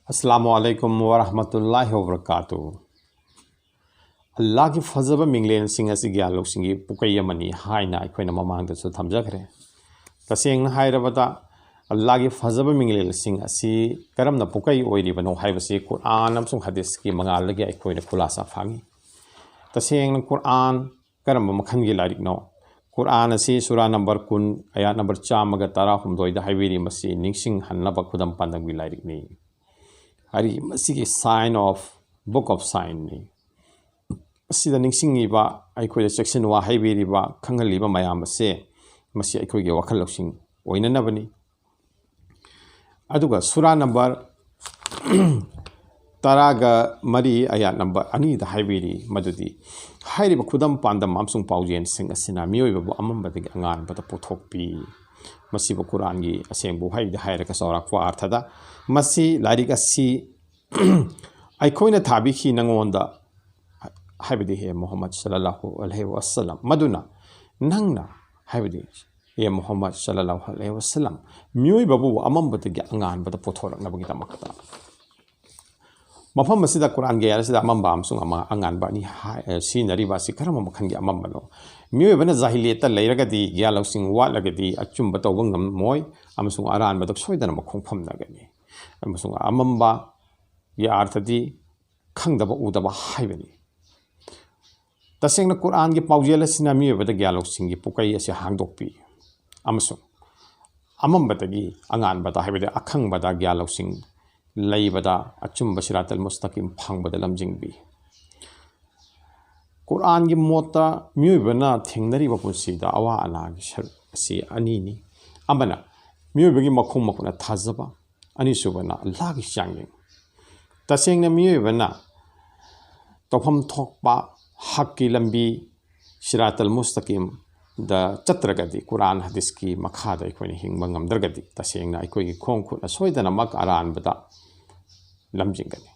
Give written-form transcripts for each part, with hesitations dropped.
Assalamualaikum warahmatullahi wabarakatuh. Allahgee Fajaba Minglenshing asi giyan-loushingee Pukei amani haina aikoina mamangda su thamjakhre. Tasengna hairabada Allahgee Fajaba Minglenshing asi karamna Pukei oiribano haibasi Quran amsung hadith ki mangalagi aikoina khulasa phangi. Tasengna Quran karamba makhangi larikno. Quran asi surah number 10 ayat number 113 da haibiri masi ningsing hannaba khudam pandangbi larikni. Hari masih sign of book of sign ni. Masih dah ningsing ni ba, aku dah section wahai beri ba, khangal liba mayam masih aku ge wakal loushing. Oina na bani. Aduga surah number taraga mari ayat number ani dah hai beri madudi. Hai riba khudam pandam amsung paujen sing asina mioi ba amam ba de angan ba pothok pi. Masih ba Quran gi aseng bu hai dah hai ra ka sorak wa arthada. Masih larik asi aikoina thabi khi nangonda haibidi he Muhammad sallallahu alaihi wasallam maduna nangna haibidi he Muhammad sallallahu alaihi wasallam mioi babu amam batagi angan bata pothorak na bagita makata mafam masida Quran ge yarasida amam bam sung ama angan ba ni sinari ba si karama makhan ge amam bano mioi bana zahiliyata leiragadi giyan-loushing watlagadi achum bata wangam moi amasung aran badak soidana makhongpham nagani amasung amamba ya arthadi khangdaba udaba haibani tasengna Quran gi paujela sina mi bada giyan-loushing gi Pukei ase hangdokpi amasung amambadagi angan bada haibada akhang bada giyan-loushing leibada achum basiratal mustaqim phangbada lamjingbi Quran gi mota mi bana thengnari ba punsida awa ana gi shar ase ani ni amana mi bagi makhum makuna thajaba ani subana Allah gi changyeng tasengna mi bana tofam thokpa hakki lambi siratal mustaqim da chatragadi Quran hadith ki makhada ikoi hingba ngamdragadi tasengna ikoi gi khongkhut asoidana mak aran bada lamjingani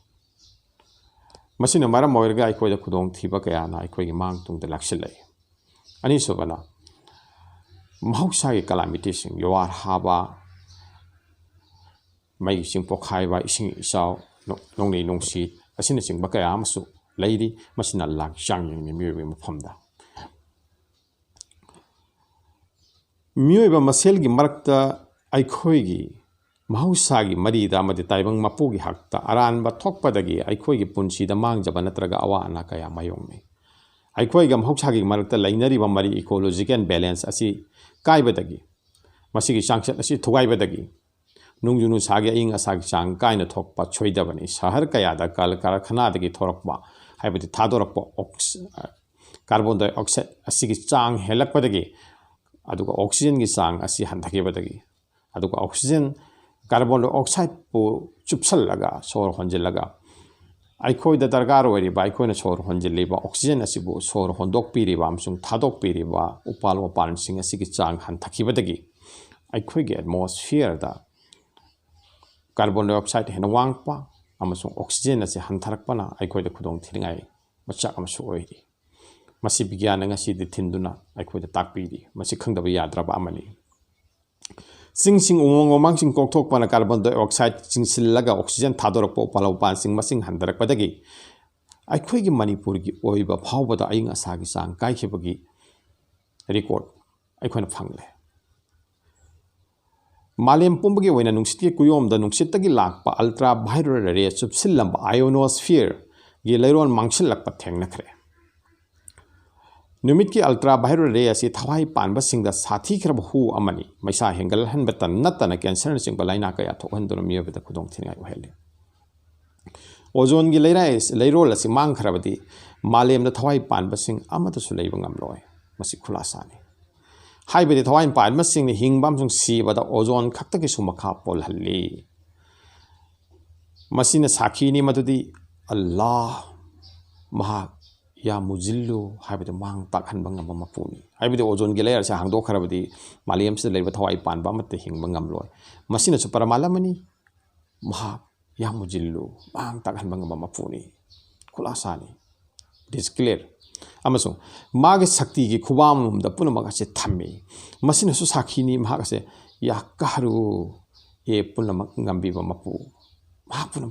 masina maram moirga ikoi da khudong thiba kaya na ikoi gi mang tung da lakshilai ani subana mahausa gi calamity sing yowar haba mai sing pokhai ba ising isau nongnei nongsi asina sing bakaya amasu lairi masina lak changyeng ni miwe mafamda miwe ba masel gi marakta aikhoi gi mahausa gi marida madi taibang mapu gi hakta aran ba thokpadagi aikhoi gi punsi da mangjaba natraga awa ana kaya mayong ni aikhoi ga mahausa gi marakta lainari ba mari ecological balance asi kaibadagi masigi changsat asi thugaibadagi nungjunu sagi aing asagi chang kaina thokpa choidabani shahar kaya da kal karakhana dagi thorakpa haibadi thadorakpa carbon dioxide asigi chang helakpadagi aduga oxygen gi chang asi handhakebadagi aduga oxygen carbon dioxide pu chupsallaga sor honjillaga aikoi da dargar ori ba aikoi na sor honjilliba oxygen asibu sor hondok piriba amsung thadok piriba upal wapan sing asigi chang handhakebadagi aikoi ge atmosphere da carbon dioxide hena wangpa amasung oxygen ase hantharakpana aikoi da khudong thiringai machak amsu oiri masi bigyan nga si di thinduna aikoi da takpiri masi khangdaba yadraba amani sing umong sing kokthokpana carbon dioxide singsillaga oxygen thadorakpa upalaupan sing masing handarakpadagi aikoi gi Manipuri gi oiba phawbada aing asagi sang kaikhibagi record aikoi na phangle Malem pumbagi wena nungsiti kuyom da nungsitagi lakpa ultraviolet rays subsilamba ionosphere gi leiron mangsilakpa thengnakre numit ki ultraviolet ray asi thawai panba singda sathi khraba hu amani maisa hengal hanbatan natana cancer singba laina kaya thokhanduna miyabada khudong thingai ohele ozone gi leirol asi mang khrabadi malem da thawai panba sing amata su leiba ngamloi masi khulasani haibedi thawai panba sing ni hingbam sung sibada ozone khaktagi sumakha polhalli masina sakhi ni madudi Allah maha ya mujillu haibedi mang takhan bangam mapuni haibedi ozone gi layer sa hangdo kharabadi malem se leiba thawai panba matte hingba ngamloi masina su paramalamani maha ya mujillu mang takhan bangam mapuni khulasani this clear amasung mage sakti gi khubam da punama se thammi masina su sakhini maga se ya karu e punama ngambi ba mapu mahakpuna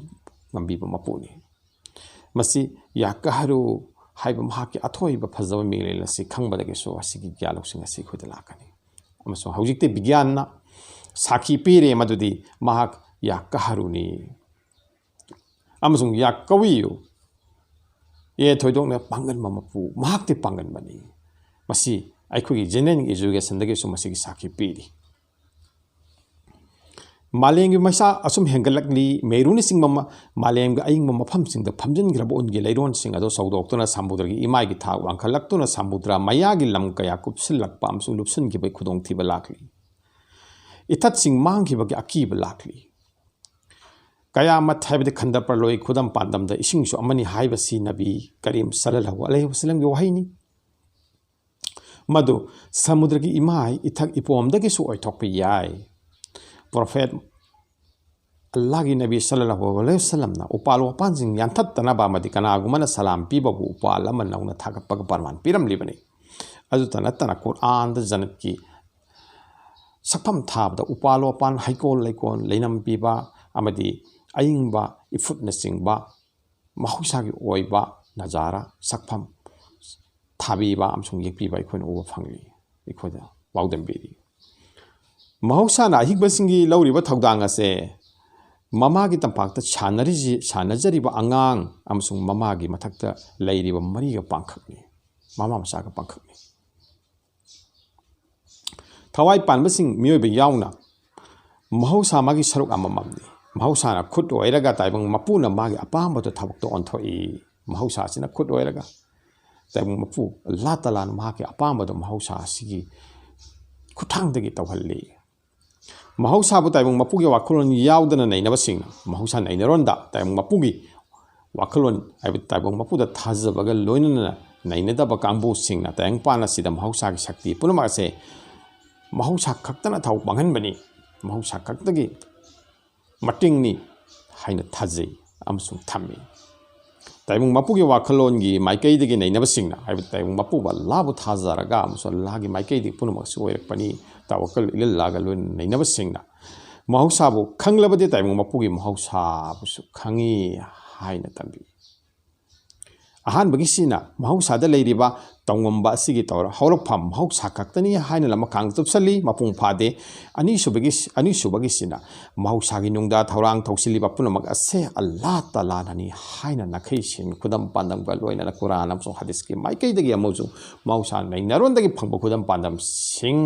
ngambiba mapuni masi yakaharu haiba mahaki athoiba fajaba minglenasi khangbadagi so asigi giyan loushing asi khoida lakani amasung haujikte bigyanna sakhi pire madudi mahak yakaharuni amasung yakawiyu ye thoidokna pangan mamapu mahakte pangan bani masi aikhogi general education dagi so masigi sakhi piri Malengi maisa asum hengalakli meruni sing mama malengi aing mama pham sing da phamjin grab on ge leiron sing ado saudok samudra gi imai gi thak wangkhalak tuna samudra maya gi lam kaya kupsil lak pam su lupsun gi bai khudong thiba lakli ithat sing mang gi bagi akiba lakli kaya mat haibde khandar par loi khudam pandam da ising su amani haiba si nabi karim sallallahu alaihi wasallam gi wahaini madu samudra gi imai ithak ipom da gi su oi thok pi yai Prophet Allahgee Nabi sallallahu alaihi wasallam na upal wapan sing yantat tanaba madikana agumana salam piba bu upal aman nauna thagat pag parman piram libani adu tanatana Quran da janat ki sakpam thab da upal wapan haikol laikon leinam piba amadi aingba ifut na singba mahusa gi oiba najara sakpam thabiba amsung yekpiba ikhoin uba phangli ikhoda waudam biri Mahusana ahigbasingi lauriba thawdang ase mamagi tampakta chanajariba angang amasung mamagi mathakta leiriba mariga pangkhakni mama masaga pangkhakni thawai panbasing mioiba yauna mahusa magi saruk amamamni mahusana khut oiraga taibang mapuna magi apambato thabakto onthoi mahusa sina khut oiraga taibang mapu Allah taala magi apambato mahusa sigi khuthangdagi tawhalli Mahausa bu taibung mapugi wakulon yaudana nainabasing mahausa nainaronda taibung mapugi wakulon aibut taibung mapuda thajabaga loinana nainadaba kangbu singna tayang pana sida mahausa gi shakti punama ase mahausa khaktana thau bangan bani mahausa khaktagi matingni haina thajai amsung thammi taibung mapugi wakulon gi maikai digi nainabasingna aibut taibung mapuba labu thajaraga amsol lagi maikai di punama suoirak pani tawakal ilallaga loin nainabasingna mahausa bu khanglabade taibung mapugi mahausa bu su khangi haina tambi ahan bagi sina mahausa da leiriba tawngamba sigi tawra hawrapam mahausa kaktani haina lama kang tupsali mapung phade ani subagi sina mahausa gi nungda thawrang thawsiliba punamak ase Allah taala nani haina nakhai sin khudam pandam ga loina na Quran amso hadis ki maikai dagi amoju mahausa nainaron dagi phangba khudam pandam sing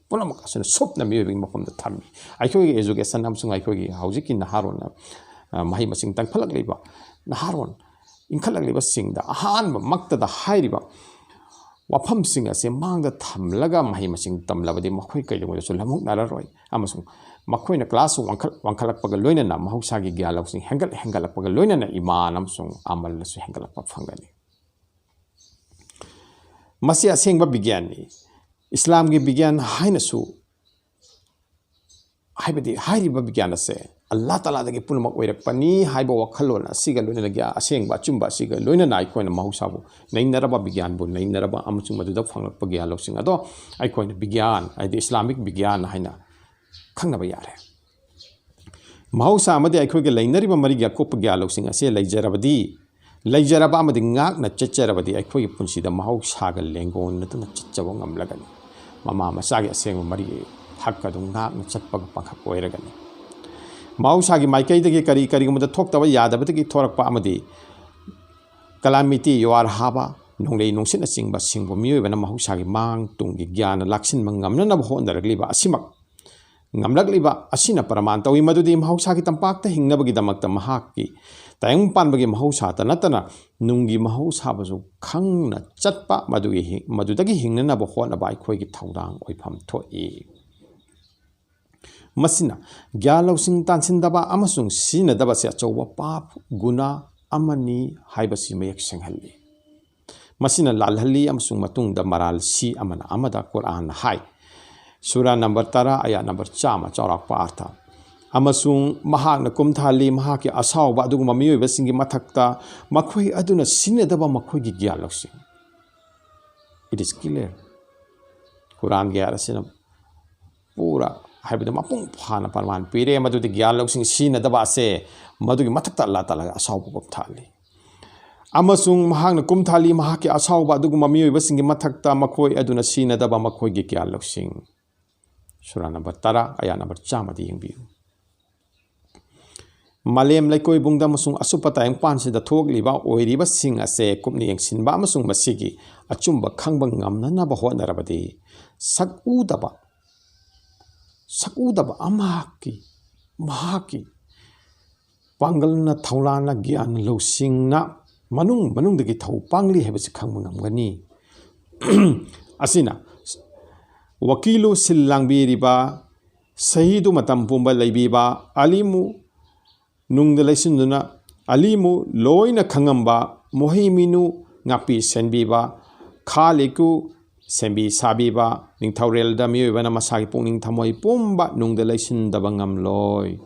punamak asuna sopna miyobing mafamda thammi aikhogi education amsung aikhogi haujiki naharon mahi masing tangphalak leiba naharon inkhalak leiba singda ahan makta da hairiba wafam sing ase mangda thamlaga mahi masing tamlabadi makhoi kaidong so lamuk nararoi amasung makhoina class wangkhalak paga loina na mahausa gi giyan loushing hengalak paga loina na iman amsung amal su hengalak pa phangani masi asengba bigyani Islam gi bigyan haina su haibadi hairiba bigyan ase Allah taala dagi punmak oirak pani haiba wakhalon asiga loina gi asengba chumba asiga loina na aikoina mahausa bu nainaraba bigyan bu nainaraba amchung maduda phanglak pa giyan loushing ado aikoina bigyan aidi Islamic bigyan haina khangnaba yare mahausa amadi aikoige lainariba mari gi kop giyan loushing ase leijarabadi leijaraba amadi ngak na chacharabadi aikoige punsida mahausa ga lengon natuna chachabo ngamlagani mama masagi aseng mari hakka dung ngak na chatpag pakhak oiragani mahausa gi maikai dagi kari gumada thoktaba yadabadagi thorakpa amadi calamity yuar haba nonglei nongsit na chingba singbo miyobana mahausa gi mang tunggi gyana laksin mangamna na hondaragliba asimak ngamlagliba asina paraman tawi madudi mahausa gi tampakta hingnabagi damakta mahakki tayang panbagi mahausa ta natana nungi mahausa bazu khangna chatpa madudagi hingnana ba hona ba khoi gi thawdang oipham thoi masina giyan loushing tansindaba amasung sinadaba se achowa pap guna amani haibasi mayak senghalli masina lalhalli amasung matungda maral si amana amada Quran hai Surah number 10 ayat number 100 chawrak pa artha amasung mahakna kumthali mahaki asawba aduguma miyoiba singi mathakta makhoi aduna sinadaba makhoi gi giyan loushing it is clear Quran ge arasina pura haibda mapung phana parman pire madudi giyan loushing sinadaba ase Madugi matakta Allah Ta'ala asawba kumthali. Amasung mahang na kumthali mahaki asawba aduguma miyoibasinggi matakta makoi aduna sinadaba makoigi giyan-loushing. Surah number 10 ayat number 100 yengbiyu. Malem laikoi bungda amasung asupata yang pansida thokliba oiriba sing ase kupni yengsinba amasung masigi achumba khangba ngamnanaba hotnarabadi sakudaba mahaki pangalna thaulana giyan-loushing na manungdagi thau pangli habasi khangba ngamgani. Asina wakilo sillangbiriba sahidu matam pumba laibiba alimu nungda laisinduna alimu loina khangamba mohiminu ngapi senbiba khaliku senbi sabiba ningthaurelda miyoibana masagi pungning thamoi pumba nungda laisindaba ngamloi.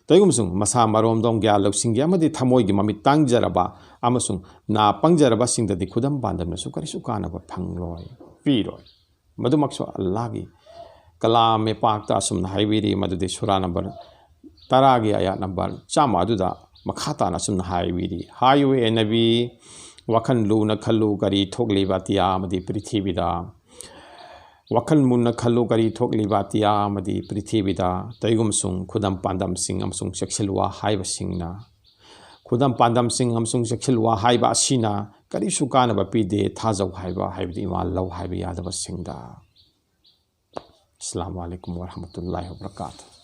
Taigumsung masa maromdom giyan-loushing amadi thamoigi mamit tangjaraba amasung na pangjaraba singdadi khudam bandamna su karisu kanaba phangloi piroi. Madumakso Allahgi kalame pakta asumna haibiri madudi surah number 10 ayat number 100 aduda makhata na asumna haibiri hayu nabi wakhan luna khallu gari thokliba tiya amadi prithibida wakhan munna khallu gari thokliba tiya amadi prithibida taigumsung khudam pandam sing amsung seksilwa haiba singna khudam pandam sing amsung seksilwa haiba asina karisu kanaba pide thajau haiba haibdi ma law haiba yadaba singda. Assalamu alaikum warahmatullahi wabarakatuh.